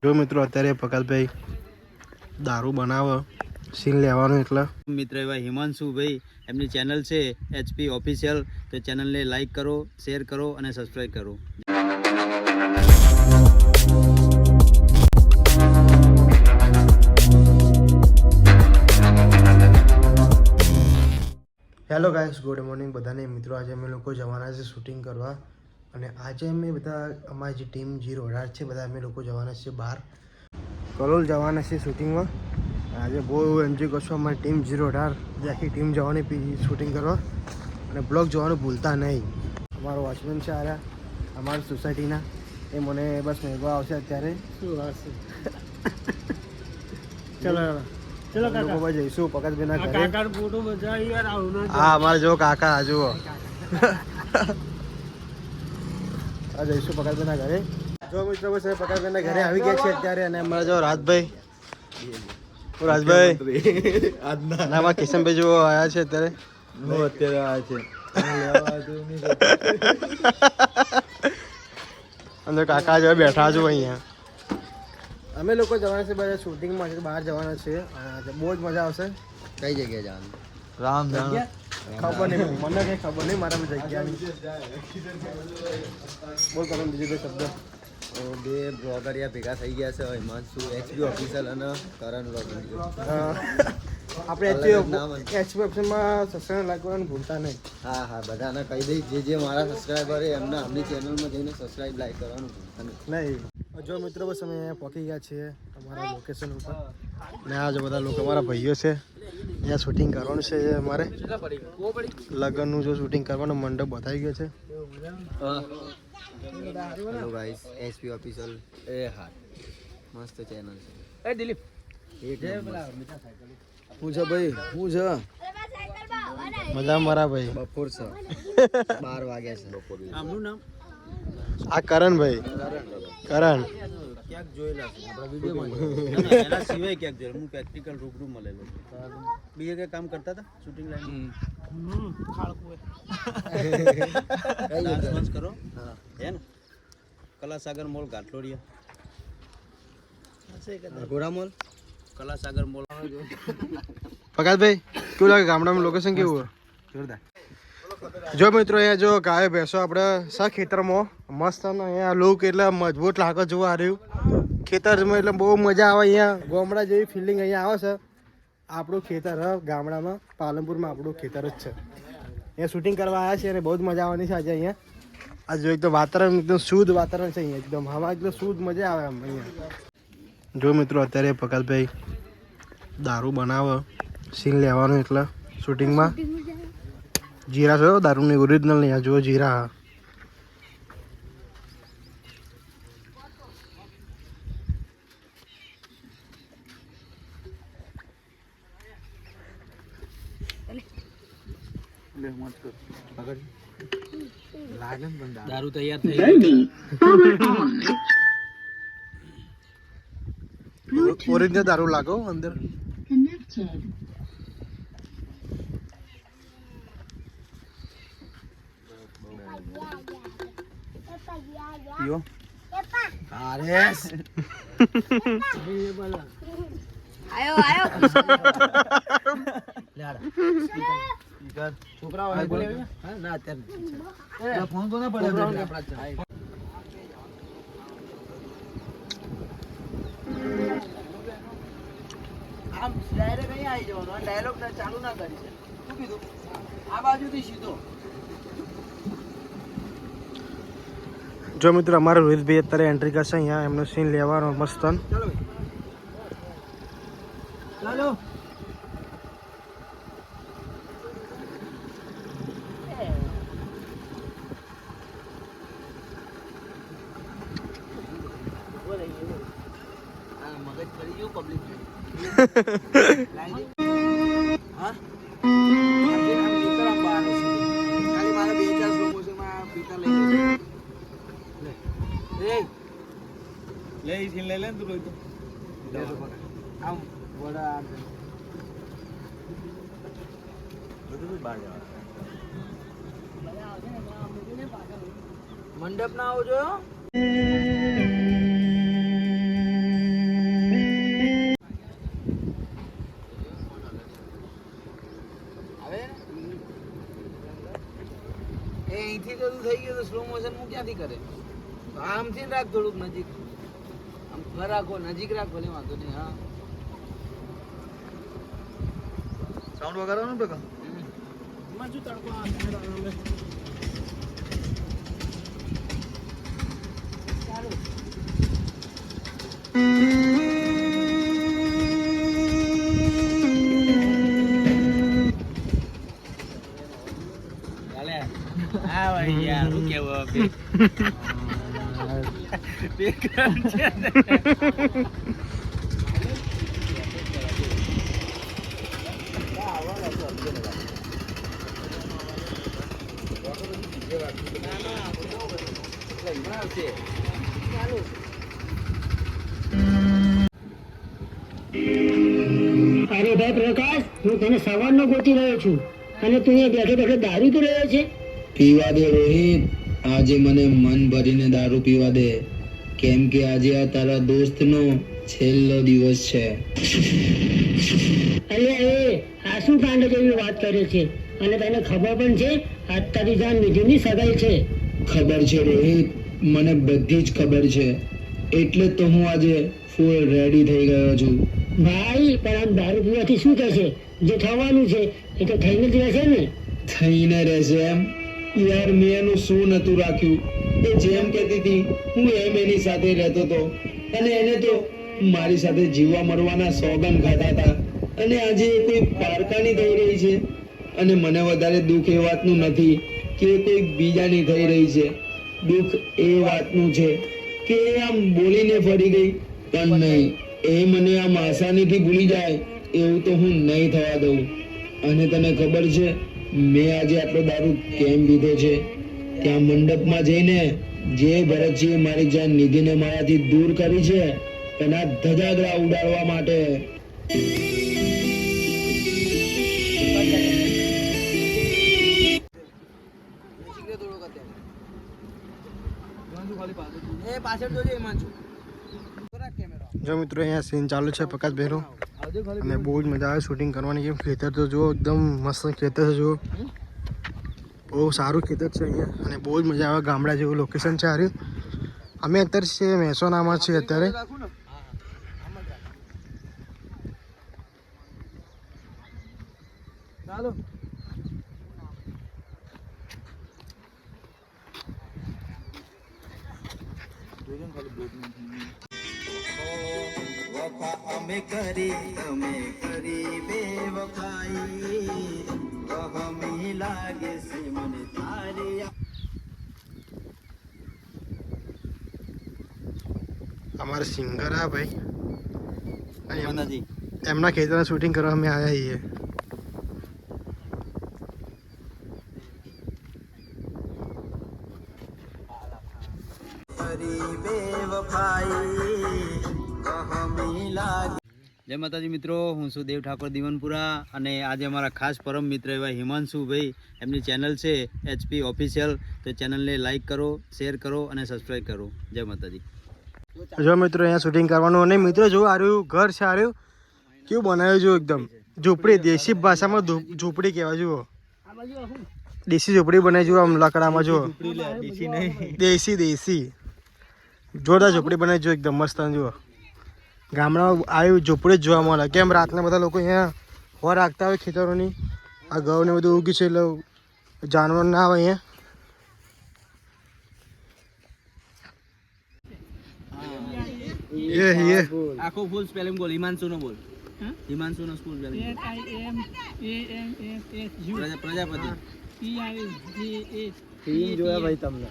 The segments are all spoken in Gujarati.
જો મિત્રો અત્યારે પકલભાઈ દારૂ બનાવે સીન લેવાનું એટલે મિત્ર એવા હિમાંશુ ભાઈ એમની ચેનલ છે HP ઓફિશિયલ, તો ચેનલને લાઈક કરો, શેર કરો અને સબસ્ક્રાઈબ કરો. હેલો ગાઈસ, ગુડ મોર્નિંગ બધાને. મિત્રો આજે અમે લોકો જવાના છે શૂટિંગ કરવા અને આજે અમે બધા અમારી જે ટીમ 018 છે બધા અમે લોકો જવાના છે બહાર કલોલ જવાના છે શૂટિંગમાં. આજે બહુ એન્જોય કરશું. અમારી ટીમ 018 આખી ટીમ જવાની શૂટિંગ કરવા અને બ્લોગ જોવાનું ભૂલતા નહીં. અમારો વોચમેન છે આર્યા અમારી સોસાયટીના, એ મને બસ મેળવા આવશે અત્યારે. શું આવશે? ચલો ચલો કાકા ભાઈ જઈશું પકડબેના ઘરે. કાકા ફોટો મજા યાર આવું. હા અમારે જો કાકા આ જુઓ. આ જઈશું પકડબેના ઘરે. જો મિત્રો બસ પકડબેના ઘરે આવી ગયા છે અત્યારે. અને અમારા જો રાજભાઈ આજના અમારા કિશનભાઈ જો આવ્યા છે અત્યારે. આવ્યા છે અંદર કાકા જો બેઠા છો અહીંયા. અમે લોકો જવાના છે બધા શૂટિંગમાં છે, બહાર જવાના છે. બહુ જ મજા આવશે. કઈ જગ્યાએ જવાનું? રામ ખબર નહીં, મને કઈ ખબર નહીં મારા જગ્યાની. બોલ કરો બીજું કોઈ શબ્દ. બે બ્લોગરિયા ભેગા થઈ ગયા છે, હિમાંશુ HP ઓફિશિયલ અને કરણ વ્લોગિંગ. આપણે HP ઓપ્શનમાં સબસ્ક્રાઈબ લાઈક કરવાનું ભૂલતા નહીં. હા હા, બધાને કહી દઈશ જે મારા સબસ્ક્રાઈબર છે એમને આપણી ચેનલમાં જઈને સબસ્ક્રાઈબ લાઈક કરવાનું ભૂલતા નહીં. જો મિત્રો બસ અમે અહીંયા પહોંચી ગયા છીએ અમારા લોકેશન ઉપર. ને આ જો બધા લોકો અમારા ભાઈઓ છે, અહીંયા શૂટિંગ કરવાનું છે. અમારે લગ્નનું જો શૂટિંગ કરવાનું મંડપ બતાવી ગયો છે. Hello guys, HP official. એ હા, મસ્ત ચેનલ છે. એ દિલીપ હું છે ભાઈ, હું છે મજા મારા ભાઈ. બપોર છે 12 વાગ્યા છે. આમનું નામ આ કરણભાઈ. કરણ ક્યાંક જોયેલા છે આપણા વિડીયોમાં. એના સિવાય ક્યાંક જોયેલા. હું પ્રેક્ટિકલ રૂબરૂ મળેલો. બીજે કઈ કામ કરતા હતા શૂટિંગ લાઈન? કરો હે ને? કલાસાગર મોલ ઘાટલોડિયા, ગોરા મોલ, કલાસાગર મોલ. પકાતભાઈ કેવું લાગે ગામડામાં લોકેશન કેવું? જોરદાર. જો મિત્રો અહીંયા જો ગાયો ભેંસો આપણે સા ખેતરમાં મસ્ત. અહીંયા લુક એટલે મજબૂત લાગે જોવા હાર્યું ખેતરમાં. એટલે બહુ મજા આવે અહીંયા. ગામડા જેવી ફિલિંગ અહીંયા આવે છે. આપણું ખેતર ગામડામાં પાલનપુરમાં આપણું ખેતર જ છે. અહીંયા શૂટિંગ કરવા આવ્યા છે અને બહુ જ મજા આવવાની છે આજે અહીંયા. આ જો એકદમ વાતાવરણ એકદમ શુદ્ધ વાતાવરણ છે અહીંયા. એકદમ હવા એકદમ શુદ્ધ મજા આવે આમ અહીંયા. જો મિત્રો અત્યારે પકલભાઈ દારૂ બનાવે સીન લેવાનું એટલે શૂટિંગમાં. જીરા છે દારૂની ઓરિજિનલ નહીં. આ જુઓ જીરા. દારૂ તૈયાર થઈ ગયો. ઓરિજિનલ દારૂ લાગો અંદર. યો અરે આયો છોકરાઓ બોલે હા ના અત્યારે ફોન તો ના પડે આમ ડાયરેક્ટ અહીં આવી જવાનું. ડાયલોગ ચાલુ ના કરી છે. શું કીધું? આ બાજુથી સીધો. જો મિત્રો અમારા રોહિતભાઈ અત્યારે એન્ટ્રી કરશે અહીંયા. એમનો સીન લેવાનો મસ્ત. ચાલો મગજ કરી ગયું પબ્લિક. હા ખાલી મારા 2-4 સ્લો મોશનમાં પીતા લઈ લે ઈ લે લે તું રોઈ તો આમ વડા બધું બહાર જવા. મંડપ ના આવજો. મોશન હું ક્યાંથી કરે આમથી રાખ થોડુંક નજીક આમ રાખો નજીક રાખ ભલે વાંધો નહીં હા સાઉન્ડ વગાડવાનું તો એમાં શું તડકો ચાલુ હા ભાઈ યાર શું કેવું હવે અરે ભાઈ પ્રકાશ, હું તને સવારનો ગોતી રહ્યો છું અને તું અહીંયા બેઠો બેઠો દારૂ પી રહ્યો છે. પીવા દે રોહિત, આજે મને મન ભરીને દારૂ પીવા દે, કેમ કે આજે આ તારા દોસ્તનો છેલ્લો દિવસ છે. અલ્યા એ આ શું કાંડ જેવી વાત કરે છે અને તને ખબર પણ છે આજ તારી જાન નિધિની સગાઈ છે. ખબર છે રોહિત, મને બધી જ ખબર છે, એટલે જ તો હું આજે ફૂલ રેડી થઈ ગયો છું. ભાઈ પણ આમ દારૂ પીવાથી શું થશે? જે થવાનું છે એ તો થઈને જ રહેશે ને. થઈને રહેશે એમ? યાર મેં એનું શું નતું રાખ્યું, એ જેમ કહેતી હતી હું એમ એની સાથે રહેતો હતો, અને એને તો મારી સાથે જીવવા મરવાના સોગન ખાતા હતા, અને આજે એ કોઈ પારકાની થઈ રહી છે. અને મને વધારે દુઃખ એ વાતનું નથી કે એ કોઈ બીજાની થઈ રહી છે, દુઃખ એ વાતનું છે કે એ આમ બોલીને ફરી ગઈ. પણ નહીં, એ મને આમ આસાનીથી ભૂલી જાય એવું તો હું નહીં થવા દઉં. અને તને ખબર છે મેં આજે આટલો દારૂ કેમ પીધો છે? ત્યાં મંડપમાં જઈને જે ભરતજીએ મારી જાન નિધિને મારાથી દૂર કરી છે એના ધજાગરા ઉડાડવા માટે. એ પાછળ જોજે એમાં છું જો મિત્રો અહીંયા સીન ચાલુ છે પ્રકાશભાઈનો, અને બહુ જ મજા આવે શૂટિંગ કરવાની. કેમ ખેતર તો જુઓ, એકદમ મસ્ત ખેતર છે, જુઓ બહુ સારું ખેતર છે અહીંયા, અને બહુ જ મજા આવે. ગામડા જેવું લોકેશન છે આર્યું. અમે અત્યારે છે મહેસાણામાં છીએ અત્યારે. ચાલો અમે કરી બેવફાઈ વહમી લાગે છે મને તારી. અમારા સિંગર આ ભાઈ, અને માતાજી એમના ખેતરમાં શૂટિંગ કરવા અમે આવ્યા છીએ. જય માતાજી મિત્રો, હું છું દેવ ઠાકોર દીવનપુરા, અને આજે અમારા ખાસ પરમ મિત્ર એવા હિમાંશુભાઈ, એમની ચેનલ છે HP ઓફિશિયલ, તો ચેનલને લાઈક કરો, શેર કરો અને સબસ્ક્રાઈબ કરો. જય માતાજી. જો મિત્રો અહીંયા શૂટિંગ કરવાનું, અને મિત્રો જો આર્યું ઘર છે, આર્યું કેવું બનાવ્યું જો, એકદમ ઝૂંપડી, દેશી ભાષામાં ઝૂંપડી કહેવાય. જુઓ દેશી ઝૂંપડી બનાવી, જુઓ આમ લાકડામાં, જુઓ દેશી જોરદાર ઝૂંપડી બનાવી, જો એકદમ મસ્ત. જુઓ ગામડામાં આવી ઝૂંપડી જ જોવા મળે. કેમ રાતના બધા લોકો અહીંયા હોર રાખતા હોય ખેતરોની, આ ઘઉં ને બધું ઉગી છે એટલે જાનવર ના આવે અહીંયા. આખો ફૂલ સ્પેલિંગ બોલ, હિમાંશુ નો બોલ, હિમાંશુ નો સ્કૂલ સ્પેલિંગ. પ્રજાપતિ જોયા ભાઈ તમને.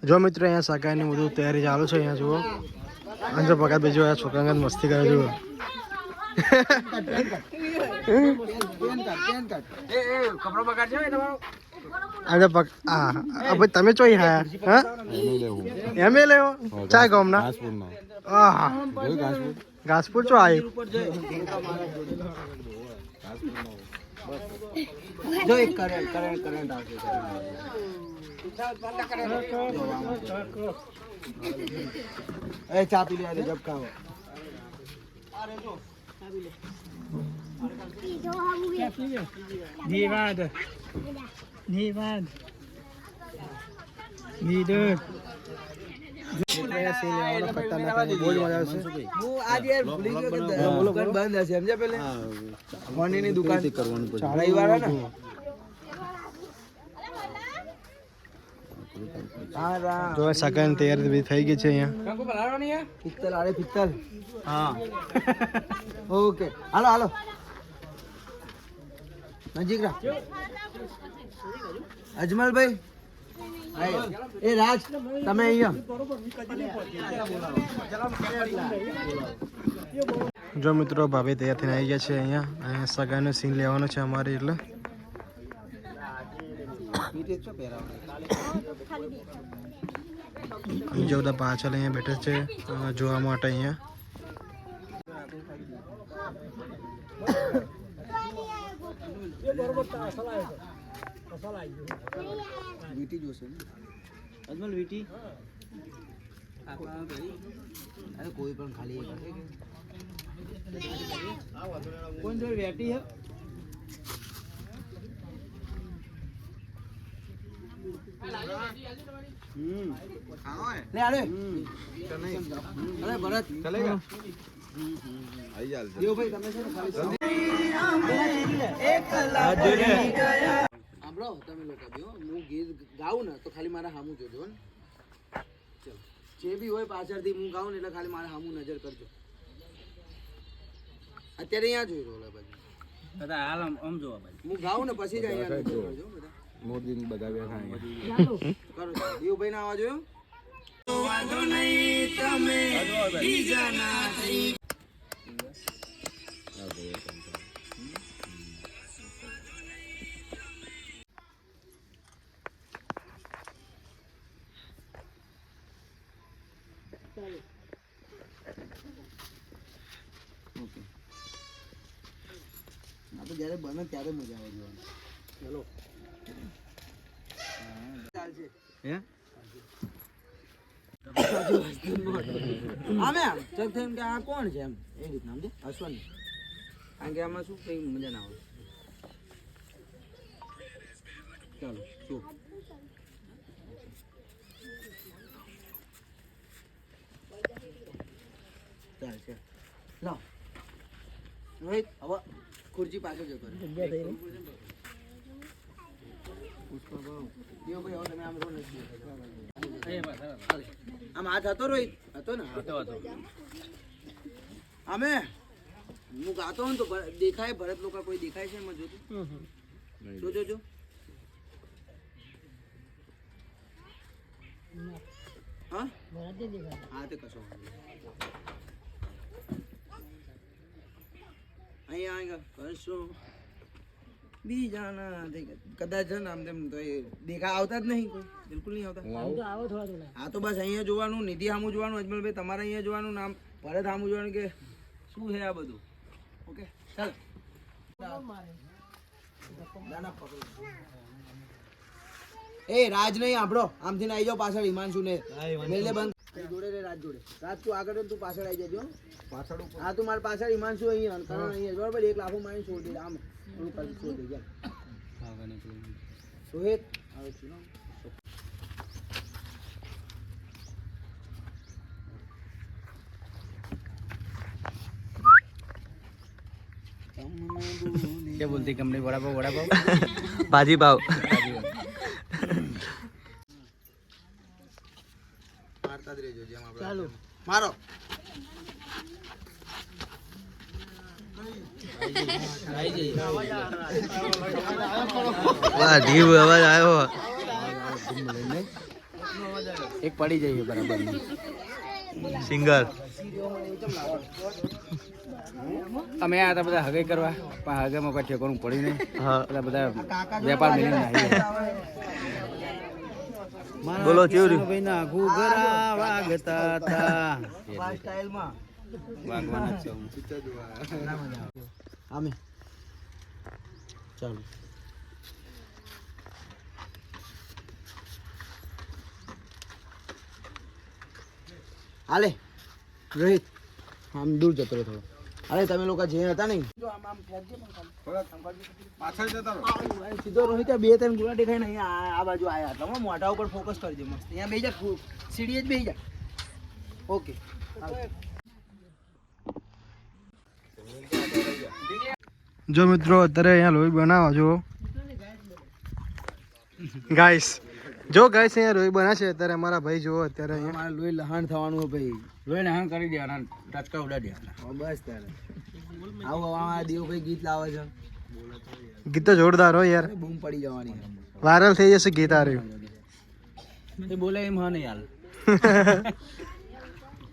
જો મિત્રો અહીંયા સગાઈની બધું તૈયારી ચાલુ છે. અહીંયા જુઓ, અને જો પગાર ભાઈ જો આ છોકરા મસ્તી કરે, જુઓ કપડો બગાડ છે તમારો. આજે ભાઈ તમે ચોઈ હાયા? હા એમ એ લેવો ચા ગામના ઘાસપુર ચો આવ્યું. જો એક કરંટ આવશે. એ ચા પી લે, જબકાવો. અરે જો ચા પી લે. બહુ જ મજા આવશે. હું આજે યાર ભૂલી ગયો કે દુકાન બંધ હશે સમજ્યા પેલે મોનીની દુકાન કરવાનું પછી રવિવાર હે ને હા રા જો સગન તૈયારી બધી થઈ ગઈ છે અહીંયા. પિત્તલ આરે પિત્તલ હા ઓકે હાલો હાલો નજીક રાખ અજમલભાઈ આય. એ રાજ તમે અહીંયા જો મિત્રો ભાભી તૈયાર થઈને આવી ગયા છે અહીંયા અને સગાઈનો સીન લેવાનો છે અમારે એટલે બીજા બધા પાછળ અહીંયા બેઠા છે જોવા માટે અહીંયા. વીટી જોશે ને અજમલ વીટી અરે કોઈ પણ ખાલી એક હશે કે કોણ જોડે વેટી હે લે આરે અરે ભરત ચલેગા દેવ ભાઈ તમે છે ને ખાલી સાંભળો તમે લોકો બેહો હું ગીત ગાઉં ને તો ખાલી મારા સામું જોજો ને ચલો જે બી હોય પાછળથી હું ગાઉં ને એટલે ખાલી મારા સામું નજર કરજો અત્યારે અહીંયા જોઈ રહ્યો બાજુ બધા હાલ આમ જોવા ભાઈ હું ગાઉં ને પછી જ અહીંયા નજર કરજો બધા મોરબી બધા બેઠા કરો દેવભાઈ ના આવા જોયો આપણે જ્યારે બને ત્યારે મજા આવે જોવાની ચલો ચાલશે હે આમે ચેક થઈને કે આ કોણ છે એમ એ રીતના સમજે અશ્વની કારણ કે આમાં શું કઈ મજા ના આવે ચાલો શું ચાલશે લાવ રોહિત હવે ખુરશી પાછળ જતો રહે. દેવભાઈ હવે તમે આમ રહો ને આમ હાથ હતો રોહિત હતો ને અમે હું ગાતો હોઉં ને તો દેખાય ભરત લોકો કોઈ દેખાય છે એમાં જોતું જો હા હા તે કશો વાંધો નહીં. અહીંયા કરશું બીજાના કદાચ છે ને આમ તેમ તો એ દેખા આવતા જ નહીં કોઈ બિલકુલ નહીં આવતા હા તો બસ અહીંયા જોવાનું નિધિ સામું જોવાનું અજમલભાઈ તમારે અહીંયા જોવાનું નામ ભરત સામું જોવાનું કે શું છે આ બધું ઓકે ચાલ એ રાજ નહીં આપણો આમથી આવી જાઓ પાછળ હિમાંશુ ને મેલે બંધ જોડે રે રાજ જોડે રાજ તું આગળ તું પાછળ આવી જજો પાછળ હા તું મારી પાછળ હિમાંશુ અહીંયા કરણ અહીંયા બરાબર એક લાફો મારી છોડી દે આમ થોડું કરી છોડી દે સોહિત આવે છે क्या बोलती कंपनी वड़ा पाव ભાજી પાવ મારતા જ રહેજો જેમ આપણે ચાલો મારો વાહ ઢીવ અવાજ આવ્યો एक पड़ी जाइए बराबर સિંગર અમે આ હતા બધા હગે કરવા પણ હગેમાં કોઈ ઠેકોનું પડ્યું નહીં હા બધા બધા વેપાર મિલીને આવી બોલો ચેવરી ભાઈ ના ઘૂઘરા વાગતા હતા સ્ટાઇલમાં વાગવાના છે આમે ચાલો હાલે રોહિત આમ દૂર જતો રહે થોડો અરે તમે લોકો જે હતા ને જો આમ ફેંકજે પણ પાછળ જતા રહો સીધો રોહિત બે ત્રણ ગુલા દેખાય ને અહીંયા આ બાજુ આયા એટલે હમણાં મોઢા ઉપર ફોકસ કરજે મસ્ત અહીંયા બેહી જા સીડીએ જ બેહી જા ઓકે જો મિત્રો અત્યારે અહીંયા લોહી બનાવો જો ગાઈસ અહીંયા લોહી બનાવશે અત્યારે અમારા ભાઈ જુઓ અત્યારે અહીંયા મારે લોહી લહાણ થવાનું હોય ભાઈ લોહી નહાણ કરી દેવાના ટચકા ઉડા દેવાના બસ ત્યારે આવું આ દેવ ભાઈ ગીત લાવે છે ગીત તો જોરદાર હો યાર બૂમ પડી જવાની વાયરલ થઈ જશે ગીત આ રહ્યું એ બોલે એમ હા નહીં હાલ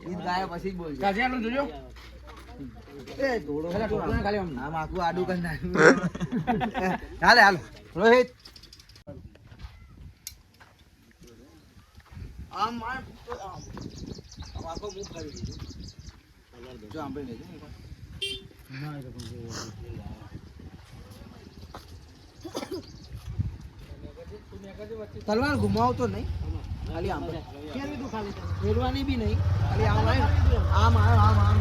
ગીત ગાયા પછી જ બોલજે કાજિયાનું જોજો એ થોડો ખાલી આમ નામ આખું આડું કરી નાખ્યું હાલે હાલ રોહિત આમ આમ આખો મૂવ કરી દીધું જો આંબે લેજો તલવાર ઘુમાવતો નહીં ખાલી આમ ફેરવાની બી નહીં ખાલી આમ આમ આમ આમ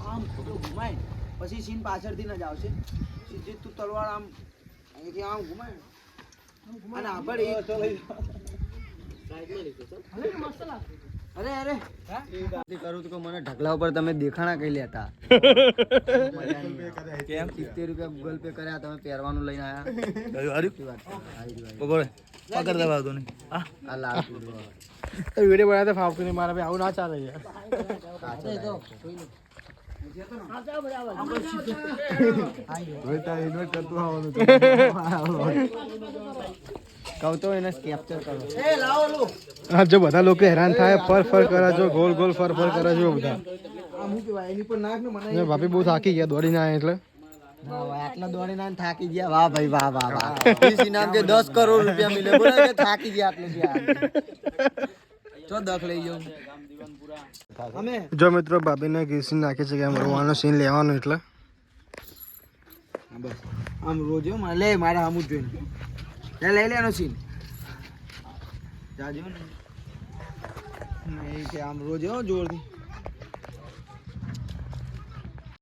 આમ ઘુમાય પછી સીન પાછળથી ન જ આવશે સીધી તું તલવાર આમ અહીંથી આમ ઘુમાય અને આગળ અરે અરે કરું તો મને ઢગલા ઉપર તમે દેખાણા કઈ લેતા કેમ 70 રૂપિયા ગૂગલ પે કર્યા તમે પહેરવાનું લઈને આયા પકડ દવા દો ને આ લાલ વિડીયો બનાવતા ફાવતું નહીં મારા ભાઈ આવું ના ચાલે યાર કહું તો એને કેપ્ચર કરો એ લાવો લો હા જો બધા લોકો હેરાન થાય ફર કરે જો ગોલ ગોલ ફર કરે જો બધા આ હું કેવાય એની પર નાખ ને મને ને ભાભી બહુ થાકી ગયા દોડીને આયા એટલે ના ભાઈ આટલા દોડીને આને થાકી ગયા વાહ ભાઈ વાહ વાહ વાહ ઈસ ઇનામ કે 10 કરોડ રૂપિયા મિલે બોલે કે થાકી ગયા આટલે ગયા ચો દખ લઈ જાઉં અમે જો મિત્રો ભાભીને ઘીસી નાખે છે કે આમ રોવાનો સીન લેવાનો એટલે બસ આમ રોજો માં લે મારે આમ જ જોઈને લઈ લેનો સીન જાજો ને નહીં કે આમ રોજો જોરથી